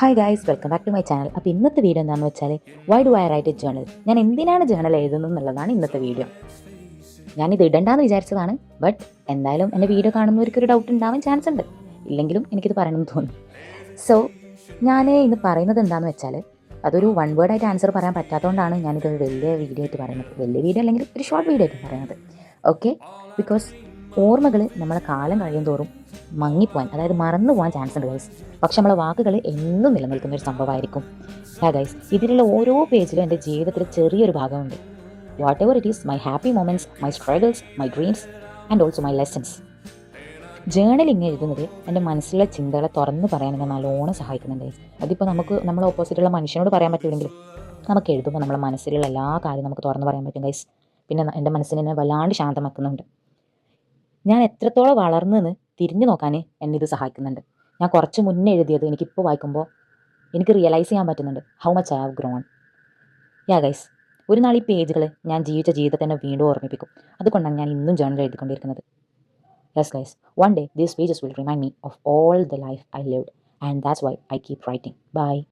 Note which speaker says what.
Speaker 1: Hi guys, welcome back to my channel. അപ്പോൾ ഇന്നത്തെ video എന്താണെന്ന് വെച്ചാൽ why do I write a journal, ഞാൻ എന്തിനാണ് ജേണൽ എഴുതുന്നത് എന്നുള്ളതാണ് ഇന്നത്തെ വീഡിയോ. ഞാനിത് ഇടണ്ടെന്ന് വിചാരിച്ചതാണ്, ബട്ട് എന്തായാലും എൻ്റെ വീഡിയോ കാണുന്നവർക്കൊരു ഡൗട്ട് ഉണ്ടാവാൻ ചാൻസ് ഉണ്ട്. ഇല്ലെങ്കിലും എനിക്കിത് പറയണമെന്ന് തോന്നി. സോ ഞാൻ ഇന്ന് പറയുന്നത് എന്താണെന്ന് വെച്ചാൽ അതൊരു വൺ വേർഡായിട്ട് ആൻസർ പറയാൻ പറ്റാത്തതുകൊണ്ടാണ് ഞാനിത് വലിയ വീഡിയോ ആയിട്ട് പറയുന്നത്. വലിയ വീഡിയോ അല്ലെങ്കിൽ ഒരു ഷോർട്ട് വീഡിയോ ആയിട്ട് പറയുന്നത്. ഓക്കെ, ബിക്കോസ് ഓർമ്മകൾ നമ്മളെ കാലം കഴിയും തോറും മങ്ങിപ്പോവാൻ, അതായത് മറന്നു പോകാൻ ചാൻസ് ഉണ്ട് ഗൈസ്. പക്ഷെ നമ്മളെ വാക്കുകൾ എന്നും നിലനിൽക്കുന്ന ഒരു സംഭവമായിരിക്കും. ഗൈസ്, ഇതിലുള്ള ഓരോ പേജിലും എൻ്റെ ജീവിതത്തിൽ ചെറിയൊരു ഭാഗമുണ്ട്. What ever it is, my happy moments, my struggles, my dreams and also my lessons. Journaling എഴുതുന്നത് എൻ്റെ മനസ്സിലുള്ള ചിന്തകളെ തുറന്ന് പറയാൻ എന്നെ നല്ലോണം സഹായിക്കുന്നുണ്ട്. അതിപ്പോൾ നമ്മളെ ഓപ്പോസിറ്റുള്ള മനുഷ്യനോട് പറയാൻ പറ്റില്ലെങ്കിലും നമുക്ക് എഴുതുമ്പോൾ നമ്മളെ മനസ്സിലുള്ള എല്ലാ കാര്യവും നമുക്ക് തുറന്ന് പറയാൻ പറ്റും ഗൈസ്. പിന്നെ എൻ്റെ മനസ്സിനെ വല്ലാണ്ട് ശാന്തമാക്കുന്നുണ്ട്. ഞാൻ എത്രത്തോളം വളർന്നെന്ന് തിരിഞ്ഞു നോക്കാൻ എന്നെ ഇത് സഹായിക്കുന്നുണ്ട്. ഞാൻ കുറച്ച് മുന്നേ എഴുതിയത് എനിക്കിപ്പോൾ വായിക്കുമ്പോൾ എനിക്ക് റിയലൈസ് ചെയ്യാൻ പറ്റുന്നുണ്ട് how much I have grown. Guys, ഒരു നാൾ ഈ പേജുകൾ ഞാൻ ജീവിച്ച ജീവിതത്തെ തന്നെ വീണ്ടും ഓർമ്മിപ്പിക്കും. അതുകൊണ്ടാണ് ഞാൻ ഇന്നും ജേണൽ എഴുതിക്കൊണ്ടിരിക്കുന്നത്. Yes guys, one day these pages will remind me of all the life I lived, and that's why I keep writing. Bye.